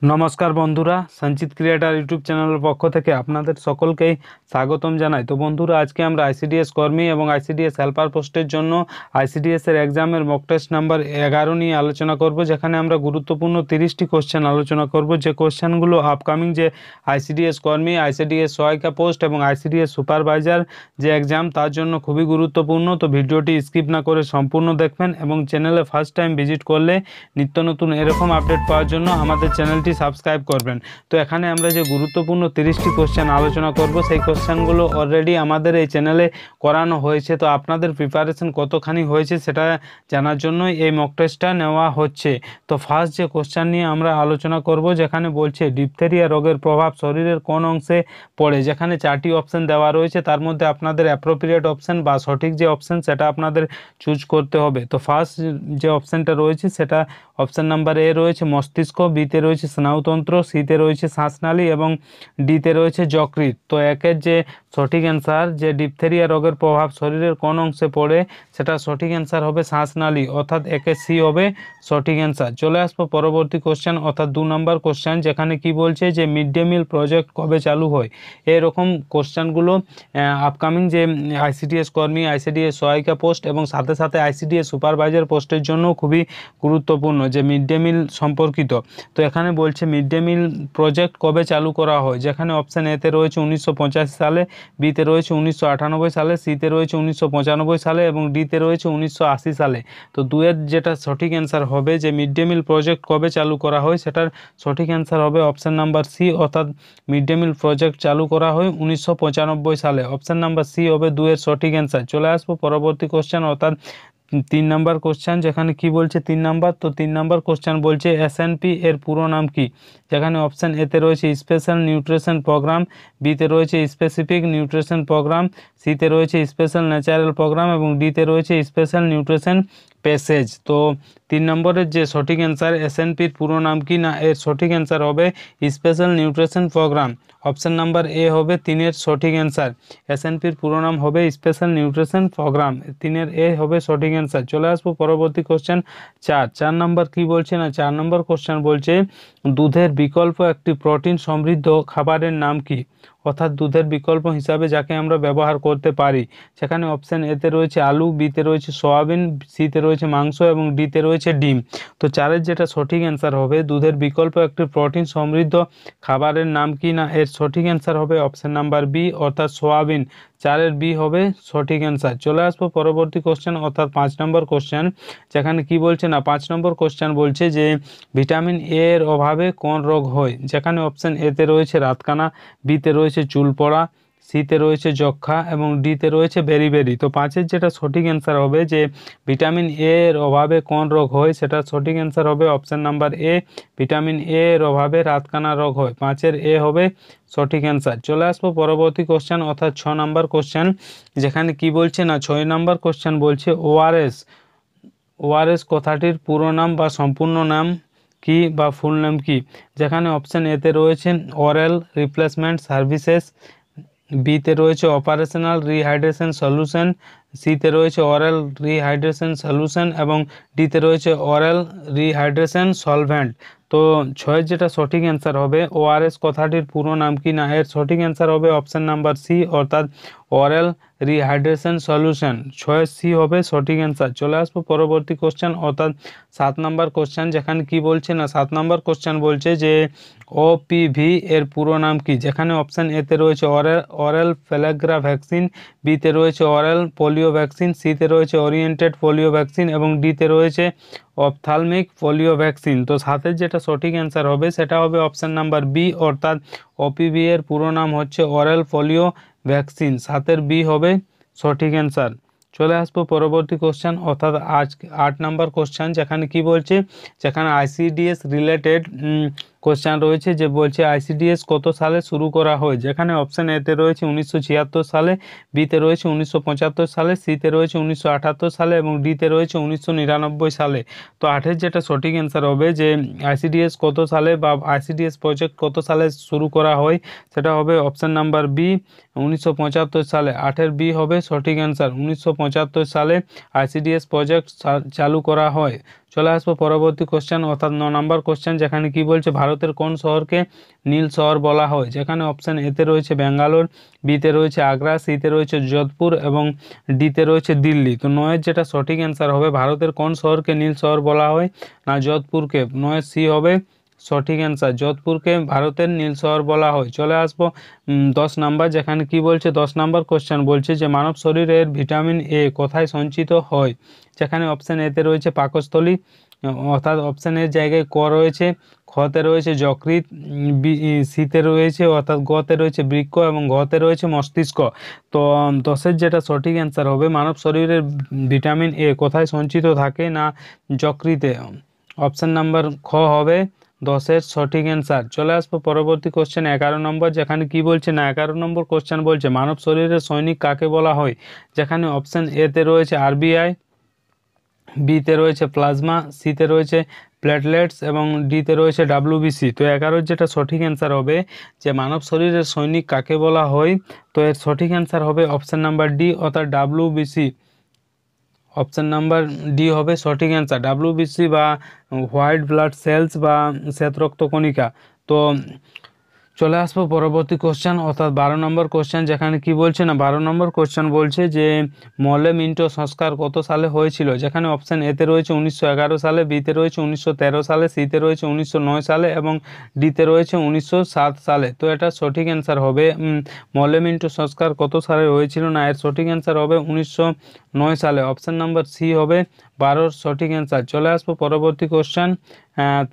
নমস্কার বন্ধুরা, সঞ্চিত ক্রিয়েটার ইউটিউব চ্যানেলের পক্ষ থেকে আপনাদের সকলকেই স্বাগতম জানাই। তো বন্ধুরা, আজকে আমরা আইসিডিএস কর্মী এবং আইসিডিএস হেল্পার পোস্টের জন্য আইসিডিএস এর এক্সামের মক টেস্ট নাম্বার 11 নিয়ে আলোচনা করব, যেখানে আমরা গুরুত্বপূর্ণ 30টি কোশ্চেন আলোচনা করব। যে কোশ্চেনগুলো আপকামিং যে আইসিডিএস কর্মী, আইসিডিএস সহায়িকা পোস্ট এবং আইসিডিএস সুপারভাইজার যে এক্সাম, তার জন্য খুবই গুরুত্বপূর্ণ। তো ভিডিওটি স্কিপ না করে সম্পূর্ণ দেখবেন এবং চ্যানেলে ফার্স্ট টাইম ভিজিট করলে নিত্য নতুন এরকম আপডেট পাওয়ার জন্য আমাদের চ্যানেলটি সাবস্ক্রাইব করবেন। তো এখানে আমরা যে গুরুত্বপূর্ণ 30টি কোশ্চেন আলোচনা করব, সেই কোশ্চেনগুলো অলরেডি আমাদের এই চ্যানেলে করানো হয়েছে। তো আপনাদের প্রিপারেশন কতখানি হয়েছে সেটা জানার জন্যই এই মক টেস্টটা নেওয়া হচ্ছে। তো ফার্স্ট যে কোশ্চেন নিয়ে আমরা আলোচনা করব, যেখানে বলছে ডিপথেরিয়া রোগের প্রভাব শরীরের কোন অংশে পড়ে। যেখানে 4টি অপশন দেওয়া রয়েছে, তার মধ্যে আপনাদের অ্যাপ্রোপ্রিয়েট অপশন বা সঠিক যে অপশন সেটা আপনাদের চুজ করতে হবে। তো ফার্স্ট যে অপশনটা রয়েছে সেটা অপশন নাম্বার এ রয়েছে মস্তিষ্ক, বিতে রয়েছে স্নায়ুতন্ত্র, সিতে রয়েছে শ্বাসনালী এবং ডিতে রয়েছে যকৃৎ। তো একের যে সঠিক অ্যান্সার, যে ডিপথেরিয়া রোগের প্রভাব শরীরের কোন অংশে পড়ে, সেটা সঠিক অ্যান্সার হবে শ্বাসনালী, অর্থাৎ একে সি হবে সঠিক অ্যান্সার। চলে আসবো পরবর্তী কোশ্চেন, অর্থাৎ 2 নম্বর কোশ্চেন, যেখানে কি বলছে যে মিড ডে মিল প্রজেক্ট কবে চালু হয়। এরকম কোশ্চেনগুলো আপকামিং যে আইসিডিএস কর্মী, আইসিডিএস সহায়িকা পোস্ট এবং সাথে সাথে আইসিডিএস সুপারভাইজার পোস্টের জন্য খুবই গুরুত্বপূর্ণ, যে মিড ডে মিল সম্পর্কিত। তো এখানে বলছে মিড ডে মিল প্রজেক্ট কবে চালু করা হয়। যেখানে অপশান এতে রয়েছে 1985 সালে, বিতে রয়েছে 1998 সালে, সিতে রয়েছে 1995 সালে এবং ডিতে রয়েছে 1980 সালে। তো দুয়ের যেটা সঠিক অ্যান্সার হবে, যে মিড ডে মিল প্রজেক্ট কবে চালু করা হয়, সেটার সঠিক অ্যান্সার হবে অপশান নাম্বার সি, অর্থাৎ মিড ডে মিল প্রজেক্ট চালু করা হয় 1995 সালে। অপশান নাম্বার সি হবে দুয়ের সঠিক অ্যান্সার। চলে আসবো পরবর্তী কোশ্চেন, অর্থাৎ 3 নম্বর কোশ্চেন, যেখানে কি বলছে 3 নম্বর। তো 3 নম্বর কোশ্চেন বলছে এসএনপি এর পুরো নাম কি। যেখানে অপশান এতে রয়েছে স্পেশাল নিউট্রিশন প্রোগ্রাম, বিতে রয়েছে স্পেসিফিক নিউট্রিশন প্রোগ্রাম, সিতে রয়েছে স্পেশাল ন্যাচারাল প্রোগ্রাম এবং ডিতে রয়েছে স্পেশাল নিউট্রিশন প্যাসেজ। তো 3 নম্বরের যে সঠিক অ্যান্সার, এসএনপির পুরো নাম কি না, এর সঠিক অ্যান্সার হবে special nutrition programme. Option number A হবে 3-এর সঠিক অ্যান্সার। এসএনপির পুরো নাম হবে স্পেশাল নিউট্রিশন প্রোগ্রাম, 3-এর এ হবে সঠিক অ্যান্সার। চলে আসবো পরবর্তী কোশ্চেন 4 নম্বর কি বলছে না, 4 নম্বর কোশ্চেন বলছে দুধের বিকল্প একটি প্রোটিন সমৃদ্ধ খাবারের নাম কি, অর্থাৎ দুধের বিকল্প হিসাবে যাকে আমরা ব্যবহার করতে পারি। সেখানে অপশান এতে রয়েছে আলু, বিতে রয়েছে সয়াবিন, সিতে রয়েছে মাংস এবং ডিতে রয়েছে ডিম। তো 4-এর যেটা সঠিক অ্যান্সার হবে দুধের বিকল্প একটি প্রোটিন সমৃদ্ধ খাবারের নাম কি না, এর সঠিক অ্যান্সার হবে অপশান নাম্বার বি, অর্থাৎ সয়াবিন। 4-এর বি হবে সঠিক অ্যান্সার। চলে আসবো পরবর্তী কোশ্চেন, অর্থাৎ 5 নম্বর কোশ্চেন, যেখানে কি বলছে না 5 নম্বর কোশ্চেন বলছে যে ভিটামিন এ এর অভাবে কোন রোগ হয়। যেখানে অপশান এতে রয়েছে রাতকানা, বিতে রয়েছে চুল পড়া, সিতে রয়েছে যক্ষা এবং ডিতে রয়েছে বেরিবেরি। তো 5-এর যেটা সঠিক অ্যান্সার হবে, যে ভিটামিন এ এর অভাবে কোন রোগ হয়, সেটা সঠিক অ্যান্সার হবে option number A, vitamin A এর অভাবে রাতকানা রোগ হয়। 5-এর এ হবে সঠিক অ্যান্সার। চলে আসবো পরবর্তী কোশ্চেন, অর্থাৎ 6 নম্বর কোশ্চেন, যেখানে কি বলছে না 6 নম্বর কোশ্চেন বলছে ওআরএস। ওআরএস কথাটির পুরো নাম বা সম্পূর্ণ নাম কি বা ফুল নাম কি। যেখানে অপশান এতে রয়েছে অরেল রিপ্লেসমেন্ট সার্ভিসেস, বিতে রয়েছে অপারেশনাল রিহাইড্রেশন সলিউশন, সিতে রয়েছে অরেল রিহাইড্রেশন সলিউশন এবং ডিতে রয়েছে অরেল রিহাইড্রেশন সলভেন্ট। তো 6-এর যেটা সঠিক অ্যান্সার হবে ওআরএস কথাটির পুরো নাম কি না, এর সঠিক অ্যান্সার হবে অপশান নাম্বার সি, অর্থাৎ অরেল রিহাইড্রেশন সলিউশন। 6-এর সি হবে সঠিক অ্যান্সার। চলে আসবো পরবর্তী কোশ্চেন, অর্থাৎ 7 নম্বর কোশ্চেন, যেখানে কি বলছে না 7 নম্বর কোশ্চেন বলছে যে ওপিভি এর পুরো নাম কি। যেখানে অপশান এতে রয়েছে অরেল ফ্যালাগ্রা ভ্যাকসিন, বিতে রয়েছে অরেল পোলিও ভ্যাকসিন, সিতে রয়েছে ওরিয়েন্টেড পোলিও ভ্যাকসিন এবং ডিতে রয়েছে অপথালমিক পোলিও ভ্যাকসিন। তো 7-এর যেটা সঠিক অ্যান্সার হবে সেটা হবে অপশান নাম্বার বি, অর্থাৎ ওপিভি এর পুরো নাম হচ্ছে অরেল পোলিও ভ্যাকসিন। 7-এর বি হবে সঠিক অ্যান্সার। চলে আসবো পরবর্তী কোশ্চেন, অর্থাৎ আজ 8 নম্বর কোশ্চেন, যেখানে কি বলছে, যেখানে আইসিডিএস রিলেটেড কোশ্চেন রয়েছে, যে বলছে আইসিডিএস কত সালে শুরু করা হয়। যেখানে অপশান এতে রয়েছে 1976 সালে, বিতে রয়েছে 1975 সালে, সিতে রয়েছে 1978 সালে এবং ডিতে রয়েছে 1999 সালে। তো 8-এর যেটা সঠিক অ্যান্সার হবে, যে আইসিডিএস কত সালে বা আইসিডিএস প্রজেক্ট কত সালে শুরু করা হয়, সেটা হবে অপশান নাম্বার বি, 1975 সালে। 8-এর বি হবে সঠিক অ্যান্সার। 1975 সালে আইসিডিএস প্রজেক্ট চালু করা হয়। চলে আসবো পরবর্তী কোশ্চেন অর্থাৎ 9 নম্বর কোশ্চেন, যেখানে কি বলছে ভারতের কোন শহরকে নীল শহর বলা হয়। যেখানে অপশান এতে রয়েছে ব্যাঙ্গালোর, বিতে রয়েছে আগ্রা, সিতে রয়েছে যোধপুর এবং ডিতে রয়েছে দিল্লি। তো 9-এর যেটা সঠিক অ্যান্সার হবে ভারতের কোন শহরকে নীল শহর বলা হয়, না যোধপুরকে। 9-এর সি হবে সঠিক অ্যান্সার, যোধপুরকে ভারতের নীল শহর বলা হয়। চলে আসবো 10 নাম্বার, যেখানে কি বলছে 10 নাম্বার কোশ্চেন বলছে যে মানব শরীরের ভিটামিন এ কোথায় সঞ্চিত হয়। যেখানে অপশান এতে রয়েছে পাকস্থলী, অর্থাৎ অপশান এর জায়গায় ক রয়েছে, খতে রয়েছে যকৃৎ, সিতে রয়েছে অর্থাৎ গতে রয়েছে বৃক্ক এবং ঘতে রয়েছে মস্তিষ্ক। তো 10-এর যেটা সঠিক অ্যান্সার হবে মানব শরীরের ভিটামিন এ কোথায় সঞ্চিত থাকে, না যকৃতে। অপশান নাম্বার খ হবে 10-এর সঠিক অ্যান্সার। চলে আসবো পরবর্তী কোশ্চেন 11 নম্বর, যেখানে কি বলছে না 11 নম্বর কোশ্চেন বলছে মানব শরীরের সৈনিক কাকে বলা হয়। যেখানে অপশান এতে রয়েছে আরবিআই, বিতে রয়েছে প্লাজমা, সিতে রয়েছে প্লেটলেটস এবং ডিতে রয়েছে ডাব্লিউবিসি। তো 11-র যেটা সঠিক অ্যান্সার হবে যে মানব শরীরের সৈনিক কাকে বলা হয়, তো এর সঠিক অ্যান্সার হবে অপশান নাম্বার ডি অর্থাৎ ডাব্লিউবিসি। অপশান নাম্বার ডি হবে সঠিক অ্যান্সার, ডাব্লিউবিসি বা হোয়াইট ব্লাড সেলস বা শ্বেত রক্তকণিকা। তো চলে আসবো পরবর্তী কোশ্চেন অর্থাৎ 12 নম্বর কোশ্চেন, যেখানে কি বলছে না 12 নম্বর কোশ্চেন বলছে যে মলে মিন্টো সংস্কার কত সালে হয়েছিল। যেখানে অপশান এতে রয়েছে 1911 সালে, বিতে রয়েছে 1913 সালে, সিতে রয়েছে 1909 সালে এবং ডিতে রয়েছে 1907 সালে। তো এটা সঠিক অ্যান্সার হবে মলে মিন্টো সংস্কার কত সালে হয়েছিল, না এর সঠিক অ্যান্সার হবে 1909 সালে। অপশান নাম্বার সি হবে 12-র সঠিক অ্যান্সার। চলে আসবো পরবর্তী কোশ্চেন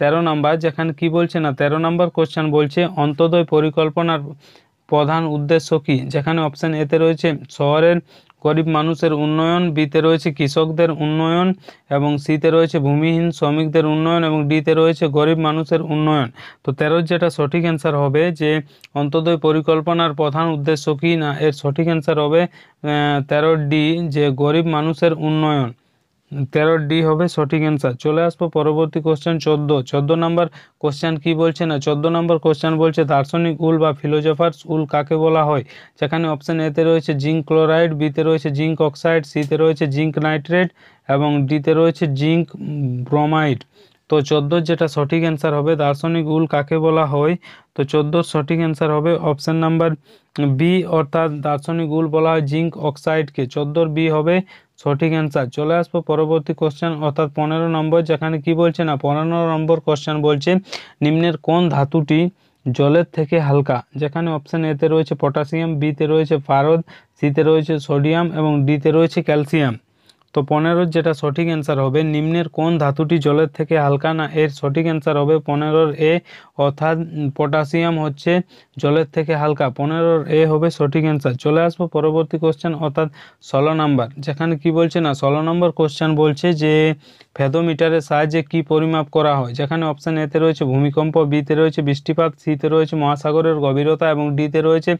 13 নম্বর, যেখানে কি বলছে না 13 নম্বর কোশ্চেন বলছে অন্তোদয় পরিকল্পনার প্রধান উদ্দেশ্য কি। যেখানে অপশান এতে রয়েছে শহরের গরিব মানুষের উন্নয়ন, বিতে রয়েছে কৃষকদের উন্নয়ন এবং সিতে রয়েছে ভূমিহীন শ্রমিকদের উন্নয়ন এবং ডিতে রয়েছে গরিব মানুষের উন্নয়ন। তো 13-র যেটা সঠিক অ্যান্সার হবে যে অন্তোদয় পরিকল্পনার প্রধান উদ্দেশ্য কি, না এর সঠিক অ্যান্সার হবে 13 ডি যে গরিব মানুষের উন্নয়ন। 13 ডি হবে সঠিক অ্যান্সার। চলে আসবো পরবর্তী কোশ্চেন 14 নম্বর কোশ্চেন কি বলছে না 14 নম্বর কোশ্চেন বলছে দার্শনিক উল বা ফিলোজফার্স উল কাকে বলা হয়। যেখানে অপশান এতে রয়েছে জিঙ্ক ক্লোরাইড, বিতে রয়েছে জিঙ্ক অক্সাইড, সিতে রয়েছে জিঙ্ক নাইট্রেট এবং ডিতে রয়েছে জিঙ্ক ব্রোমাইড। তো 14-র যেটা সঠিক অ্যান্সার হবে দার্শনিক উল কাকে বলা হয়, তো 14-র সঠিক অ্যান্সার হবে অপশান নাম্বার বি অর্থাৎ দার্শনিক উল বলা হয় জিঙ্ক অক্সাইডকে। 14-র বি হবে সঠিক অ্যান্সার। চলে আসবো পরবর্তী কোশ্চেন অর্থাৎ 15 নম্বর, যেখানে কি বলছে না 15 নম্বর কোশ্চেন বলছে নিম্নের কোন ধাতুটি জলের থেকে হালকা। যেখানে অপশান এতে রয়েছে পটাশিয়াম, বিতে রয়েছে পারদ, সিতে রয়েছে সোডিয়াম এবং ডিতে রয়েছে ক্যালসিয়াম। তো 15-র যেটা সঠিক অ্যান্সার হবে নিম্নের কোন ধাতুটি জলের থেকে হালকা, না এর সঠিক অ্যান্সার হবে 15-র এ অর্থাৎ পটাশিয়াম হচ্ছে জলের থেকে হালকা। 15-র এ হবে সঠিক অ্যান্সার। চলে আসবো পরবর্তী কোশ্চেন অর্থাৎ 16 নাম্বার, যেখানে কি বলছে না 16 নম্বর কোশ্চেন বলছে যে ফেদোমিটারের সাহায্যে কি পরিমাপ করা হয়। যেখানে অপশান এতে রয়েছে ভূমিকম্প, বিতে রয়েছে বৃষ্টিপাত, সিতে রয়েছে মহাসাগরের গভীরতা এবং ডিতে রয়েছে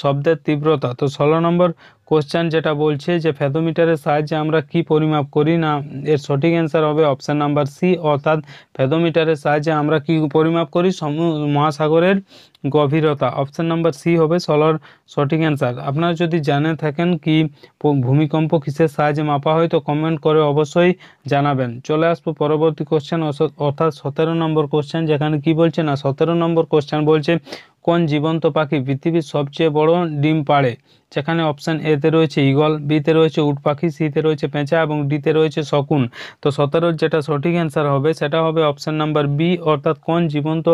শব্দের তীব্রতা। তো 16 নম্বর কোশ্চেন যেটা বলছে যে ফেদোমিটারের সাহায্যে আমরা কি পরিমাপ করি, না এর সঠিক অ্যান্সার হবে অপশান নাম্বার সি অর্থাৎ ফেদোমিটারের সাহায্যে আমরা কি পরিমাপ করি, মহাসাগরের গভীরতা। অপশান নাম্বার সি হবে 16-র সঠিক অ্যান্সার। আপনারা যদি জানে থাকেন কি ভূমিকম্প কিসের সাহায্যে মাপা হয় তো কমেন্ট করে অবশ্যই জানাবেন। চলে আসবো পরবর্তী কোশ্চেন অর্থাৎ 17 নম্বর কোশ্চেন, যেখানে কি বলছে না 17 নম্বর কোশ্চেন বলছে কোন জীবন্ত পাখি পৃথিবীর সবচেয়ে বড় ডিম পাড়ে। যেখানে অপশান এতে রয়েছে ঈগল, বিতে রয়েছে উট পাখি, সিতে রয়েছে পেঁচা এবং ডিতে রয়েছে শকুন। তো 17-র যেটা সঠিক অ্যান্সার হবে সেটা হবে অপশান নাম্বার বি অর্থাৎ কোন জীবন্ত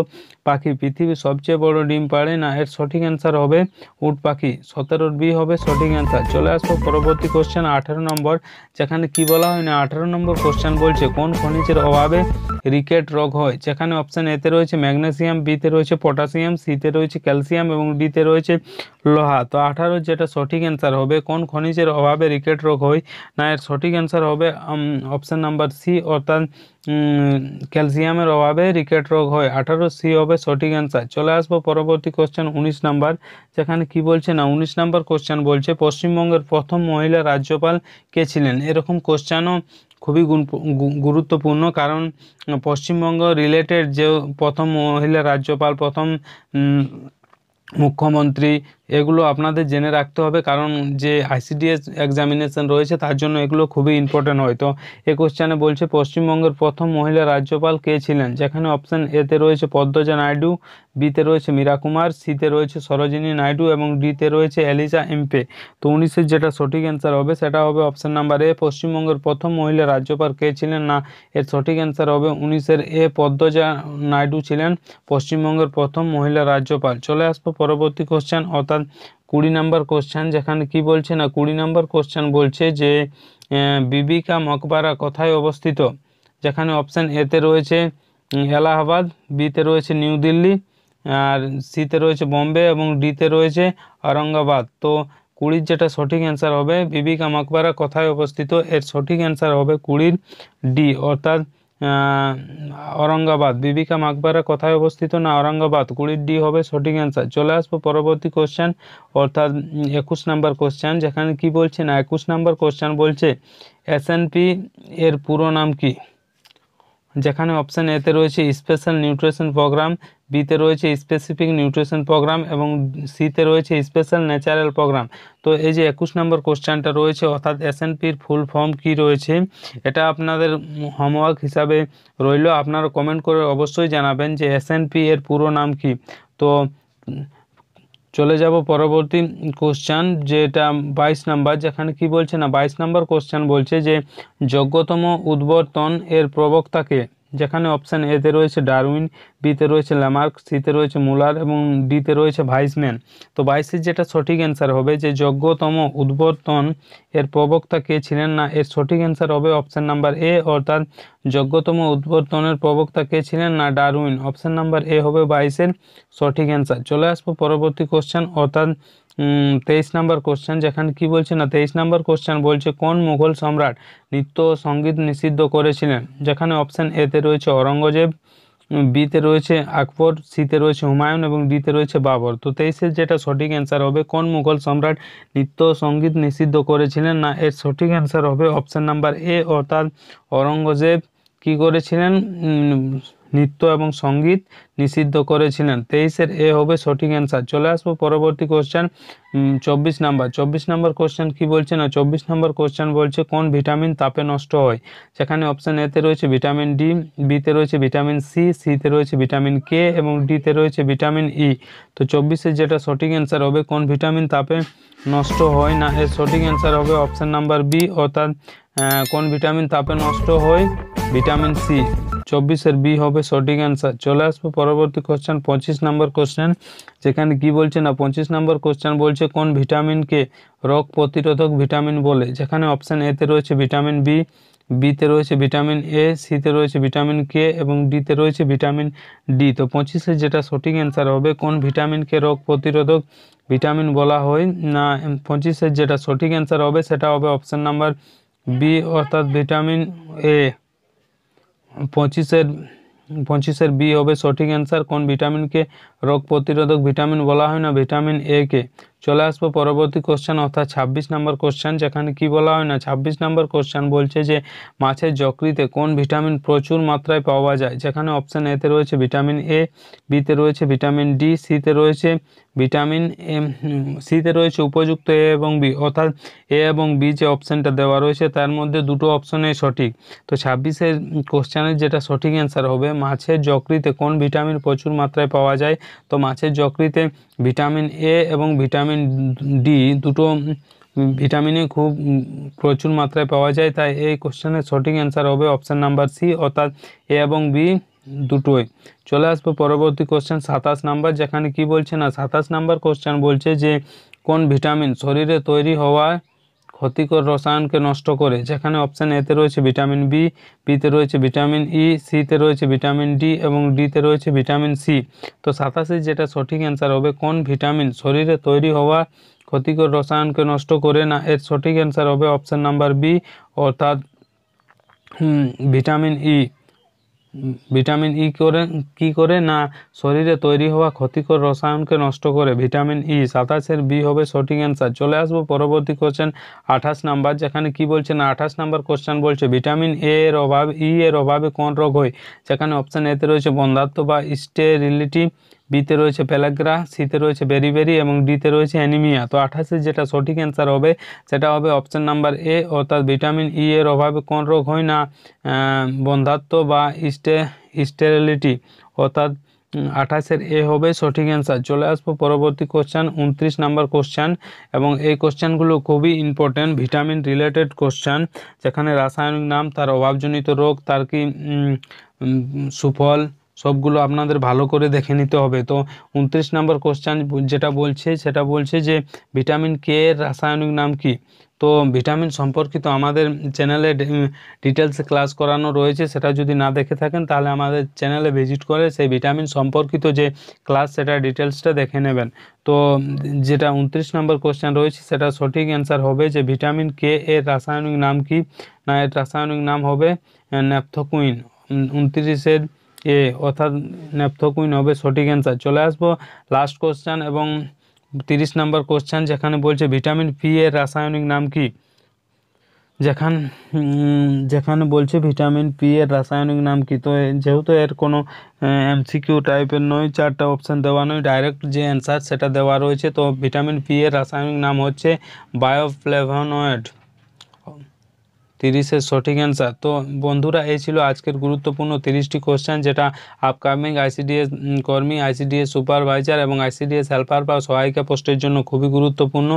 পাখি পৃথিবীর সবচেয়ে বড় ডিম পাড়ে, না এর সঠিক অ্যান্সার হবে উট পাখি। 17-র বি হবে সঠিক অ্যান্সার। চলে আসবো পরবর্তী কোশ্চেন 18 নম্বর, যেখানে কি বলা হয় না 18 নম্বর কোশ্চেন বলছে কোন খনিজের অভাবে রিকেট রোগ হয়। যেখানে অপশান এতে রয়েছে ম্যাগনেসিয়াম, বিতে রয়েছে পটাশিয়াম, সিতে রয়েছে ক্যালসিয়াম এবং ডিতে রয়েছে লোহা। তো 18-র যেটা সঠিক অ্যান্সার হবে কোন খনিজের অভাবে রিকেট রোগ হয়, না এর সঠিক অ্যান্সার হবে অপশান নাম্বার সি অর্থাৎ ক্যালসিয়ামের অভাবে রিকেট রোগ হয়। 18 সি হবে সঠিক অ্যান্সার। চলে আসবো পরবর্তী কোশ্চেন 19 নাম্বার, যেখানে কি বলছে না 19 নাম্বার কোশ্চেন বলছে পশ্চিমবঙ্গের প্রথম মহিলা রাজ্যপাল কে ছিলেন। এরকম কোশ্চেনও খুবই গুরুত্বপূর্ণ, কারণ পশ্চিমবঙ্গ রিলেটেড যে প্রথম মহিলা রাজ্যপাল, প্রথম মুখ্যমন্ত্রী এগুলো আপনাদের জেনে রাখতে হবে, কারণ যে আইসিডিএস এক্সামিনেশন রয়েছে তার জন্য এগুলো খুবই ইম্পর্টেন্ট হয়। তো এই কোশ্চেনে বলছে পশ্চিমবঙ্গের প্রথম মহিলা রাজ্যপাল কে ছিলেন, যেখানে অপশান এতে রয়েছে পদ্মজা নাইডু, বিতে রয়েছে মীরা কুমার, সিতে রয়েছে সরোজিনী নাইডু এবং ডিতে রয়েছে এলিজা এমপে। তো 19-এর যেটা সঠিক অ্যান্সার হবে সেটা হবে অপশান নাম্বার এ, পশ্চিমবঙ্গের প্রথম মহিলা রাজ্যপাল কে ছিলেন, না এর সঠিক অ্যান্সার হবে 19-এর এ, পদ্মজা নাইডু ছিলেন পশ্চিমবঙ্গের প্রথম মহিলা রাজ্যপাল। চলে আসবো পরবর্তী কোশ্চেন অর্থাৎ 20 নম্বর কোশ্চেন, যেখানে কি বলছে না 20 নম্বর কোশ্চেন বলছে যে বিবি কা মকবারা কোথায় অবস্থিত, যেখানে অপশান এতে রয়েছে এলাহাবাদ, বিতে রয়েছে নিউ দিল্লি, আর সিতে রয়েছে বোম্বে এবং ডিতে রয়েছে ঔরঙ্গাবাদ। তো 20 যেটা সঠিক অ্যান্সার হবে বিবি কা মকবারা কোথায় অবস্থিত, এর সঠিক অ্যান্সার হবে 20 ডি অর্থাৎ ঔরঙ্গাবাদ। বিবি কা মাকবারা কোথায় অবস্থিত, না ঔরঙ্গাবাদ। 20 ডি হবে সঠিক অ্যান্সার। চলে আসবো পরবর্তী কোশ্চেন অর্থাৎ 21 নম্বর কোশ্চেন, যেখানে কি বলছে না 21 নম্বর কোশ্চেন বলছে এসএনপি এর পুরো নাম কি, যেখানে অপশান এতে রয়েছে স্পেশাল নিউট্রিশন প্রোগ্রাম, বিতে রয়েছে স্পেসিফিক নিউট্রিশন প্রোগ্রাম এবং সিতে রয়েছে স্পেশাল ন্যাচারাল প্রোগ্রাম। তো এই যে 21 নম্বর কোশ্চেনটা রয়েছে অর্থাৎ এসএনপির ফুল ফর্ম কি রয়েছে, এটা আপনাদের হোমওয়ার্ক হিসাবে রইল। আপনারা কমেন্ট করে অবশ্যই জানাবেন যে এসএনপি এর পুরো নাম কি। তো চলে যাব পরবর্তী কোশ্চেন যেটা 22 নাম্বার, যেখানে কি বলছে না 22 নম্বর কোশ্চেন বলছে যে যোগ্যতম উদ্বর্তন এর প্রবক্তাকে, যেখানে অপশান এতে রয়েছে ডারউইন, বিতে রয়েছে ল্যামার্ক, সিতে রয়েছে মুলার এবং ডিতে রয়েছে ভাইসম্যান। তো 22-এর যেটা সঠিক অ্যান্সার হবে যে যোগ্যতম উদ্বর্তন এর প্রবক্তা কে ছিলেন, না এর সঠিক অ্যান্সার হবে অপশান নাম্বার এ অর্থাৎ যোগ্যতম উদ্বর্তনের প্রবক্তা কে ছিলেন, না ডারউইন। অপশান নাম্বার এ হবে 22-এর সঠিক অ্যান্সার। চলে আসবো পরবর্তী কোশ্চেন অর্থাৎ 23 নম্বর কোশ্চেন, যেখানে কি বলছে না 23 নম্বর কোশ্চেন বলছে কোন মুঘল সম্রাট নৃত্য ও সঙ্গীত নিষিদ্ধ করেছিলেন, যেখানে অপশান এতে রয়েছে ঔরঙ্গজেব, বিতে রয়েছে আকবর, সিতে রয়েছে হুমায়ুন এবং ডিতে রয়েছে বাবর। তো 23-এর যেটা সঠিক অ্যান্সার হবে কোন মুঘল সম্রাট নৃত্য ও সঙ্গীত নিষিদ্ধ করেছিলেন, না এর সঠিক অ্যান্সার হবে অপশান নাম্বার এ অর্থাৎ ঔরঙ্গজেব কি করেছিলেন, নৃত্য এবং সঙ্গীত নিষিদ্ধ করেছিলেন। 23-এর এ হবে সঠিক অ্যান্সার। চলে আসবো পরবর্তী কোশ্চেন 24 নম্বর কোশ্চেন কি বলছে না 24 নম্বর কোশ্চেন বলছে কোন ভিটামিন তাপে নষ্ট হয়, যেখানে অপশান এতে রয়েছে ভিটামিন ডি, বিতে রয়েছে ভিটামিন সি, সিতে রয়েছে ভিটামিন কে এবং ডিতে রয়েছে ভিটামিন ই। তো 24-এর যেটা সঠিক অ্যান্সার হবে কোন ভিটামিন তাপে নষ্ট হয়, না এর সঠিক অ্যান্সার হবে অপশান নাম্বার বি অর্থাৎ কোন ভিটামিন তাপে নষ্ট হয়, ভিটামিন সি। 24-এর বি হবে সঠিক অ্যান্সার। চলে আসবো পরবর্তী কোশ্চেন 25 নম্বর কোশ্চেন, যেখানে কি বলছে না 25 নম্বর কোশ্চেন বলছে কোন ভিটামিনকে রোগ প্রতিরোধক ভিটামিন বলে, যেখানে অপশান এতে রয়েছে ভিটামিন বি, বিতে রয়েছে ভিটামিন এ, সিতে রয়েছে ভিটামিন কে এবং ডিতে রয়েছে ভিটামিন ডি। তো 25-এর যেটা সঠিক অ্যান্সার হবে কোন ভিটামিনকে রোগ প্রতিরোধক ভিটামিন বলা হয়, না 25-এর যেটা সঠিক অ্যান্সার হবে সেটা হবে অপশান নাম্বার বি অর্থাৎ ভিটামিন এ। 25-এর বি হবে সঠিক অ্যান্সার, কোন ভিটামিনকে রোগ প্রতিরোধক ভিটামিন বলা হয়, না ভিটামিন এ কে। চলে আসবো পরবর্তী কোশ্চেন অর্থাৎ 26 নম্বর কোশ্চেন, যেখানে কি বলা হয় না 26 নম্বর কোশ্চেন বলছে যে মাছের যকৃতে কোন ভিটামিন প্রচুর মাত্রায় পাওয়া যায়, যেখানে অপশান এতে রয়েছে ভিটামিন এ, বিতে রয়েছে ভিটামিন ডি, সিতে রয়েছে ভিটামিন এম, সিতে রয়েছে উপযুক্ত এ এবং বি অর্থাৎ এ এবং বি যে অপশানটা দেওয়া রয়েছে তার মধ্যে দুটো অপশানই সঠিক। তো 26-এর কোশ্চেনের যেটা সঠিক অ্যান্সার হবে মাছের যকৃতে কোন ভিটামিন প্রচুর মাত্রায় পাওয়া যায়। তো মাছের যকৃতে ভিটামিন এ এবং ভিটামিন ডি দুটো ভিটামিনই খুব প্রচুর মাত্রায় পাওয়া যায়, তাই এই কোশ্চেনের সঠিক অ্যান্সার হবে অপশান নাম্বার সি অর্থাৎ এ এবং বি দুটোই। চলে আসবো পরবর্তী কোশ্চেন 27 নাম্বার, যেখানে কি বলছে না 27 নাম্বার কোশ্চেন বলছে যে কোন ভিটামিন শরীরে তৈরি হওয়া ক্ষতিকর রসায়নকে নষ্ট করে, যেখানে অপশান এতে রয়েছে ভিটামিন বি, বিতে রয়েছে ভিটামিন ই, সিতে রয়েছে ভিটামিন ডি এবং ডিতে রয়েছে ভিটামিন সি। তো 27-এর যেটা সঠিক অ্যান্সার হবে কোন ভিটামিন শরীরে তৈরি হওয়া ক্ষতিকর রসায়নকে নষ্ট করে, না এর সঠিক অ্যান্সার হবে অপশান নাম্বার বি অর্থাৎ ভিটামিন ই। ভিটামিন ই করে কি করে, না শরীরে তৈরি হওয়া ক্ষতিকর রসায়নকে নষ্ট করে, ভিটামিন ই। 27-এর বি হবে সঠিক অ্যান্সার। চলে আসবো পরবর্তী কোশ্চেন 28 নাম্বার, যেখানে কি বলছে না 28 নাম্বার কোশ্চেন বলছে ভিটামিন এ এর অভাব ই এর অভাবে কোন রোগ হয়, যেখানে অপশান এতে রয়েছে বন্ধ্যাত্ব বা স্টেরিলিটি, বিতে রয়েছে প্যালাগ্রা, সিতে রয়েছে বেরিবেরি এবং ডিতে রয়েছে অ্যানিমিয়া। তো 28 যেটা সঠিক অ্যান্সার হবে সেটা হবে অপশান নাম্বার এ, অর্থাৎ ভিটামিন ই এর অভাবে কোন রোগ হয় না? বন্ধ্যাত্ব বা স্টেরিলিটি, অর্থাৎ 28-এর এ হবে সঠিক অ্যান্সার। চলে আসবো পরবর্তী কোশ্চেন, 29 নাম্বার কোশ্চেন, এবং এই কোশ্চেনগুলো খুবই ইম্পর্টেন্ট ভিটামিন রিলেটেড কোশ্চেন, যেখানে রাসায়নিক নাম, তার অভাবজনিত রোগ, তার কি সুফল, সবগুলো আপনাদের ভালো করে দেখে নিতে হবে। তো 29 নাম্বার কোশ্চেন যেটা বলছে সেটা বলছে যে ভিটামিন কে এর রাসায়নিক নাম কি? তো ভিটামিন সম্পর্কিত আমাদের চ্যানেলে ডিটেলসে ক্লাস করানো রয়েছে, সেটা যদি না দেখে থাকেন তাহলে আমাদের চ্যানেলে ভিজিট করে সেই ভিটামিন সম্পর্কিত যে ক্লাস সেটা ডিটেলসটা দেখে নেবেন। তো যেটা 29 নম্বর কোশ্চেন রয়েছে সেটা সঠিক অ্যান্সার হবে যে ভিটামিন কে এর রাসায়নিক নাম কি? না, এর রাসায়নিক নাম হবে ন্যাপথোকুইন। 29-এর এ, অর্থাৎ ন্যাপথোকুইন হবে সঠিক অ্যান্সার। চলে আসবো লাস্ট কোশ্চেন এবং 30 নম্বর কোশ্চেন, যেখানে বলছে ভিটামিন পি এর রাসায়নিক নাম কি? যেখানে বলছে ভিটামিন পি এর রাসায়নিক নাম কি? তো যেহেতু এর কোনো এমসিকিউ টাইপের নয়, 4টা অপশান দেওয়া নয়, ডাইরেক্ট যে অ্যান্সার সেটা দেওয়া রয়েছে। তো ভিটামিন পি এর রাসায়নিক নাম হচ্ছে বায়োফ্লেভোনয়েড। 30-এর সঠিক অ্যান্সার। তো বন্ধুরা, এই ছিল আজকের গুরুত্বপূর্ণ 30টি কোশ্চেন, যেটা আপকামিং আইসিডিএস কর্মী, আইসিডিএস সুপারভাইজার এবং আইসিডিএস হেল্পার বা সহায়িকা পোস্টের জন্য খুবই গুরুত্বপূর্ণ।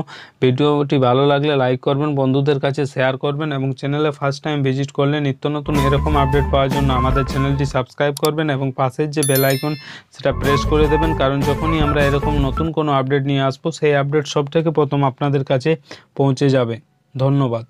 ভিডিওটি ভালো লাগলে লাইক করবেন, বন্ধুদের কাছে শেয়ার করবেন এবং চ্যানেলে ফার্স্ট টাইম ভিজিট করলে নিত্য নতুন এরকম আপডেট পাওয়ার জন্য আমাদের চ্যানেলটি সাবস্ক্রাইব করবেন এবং পাশের যে বেল আইকন সেটা প্রেস করে দেবেন, কারণ যখনই আমরা এরকম নতুন কোনো আপডেট নিয়ে আসবো সেই আপডেট সবথেকে প্রথম আপনাদের কাছে পৌঁছে যাবে। ধন্যবাদ।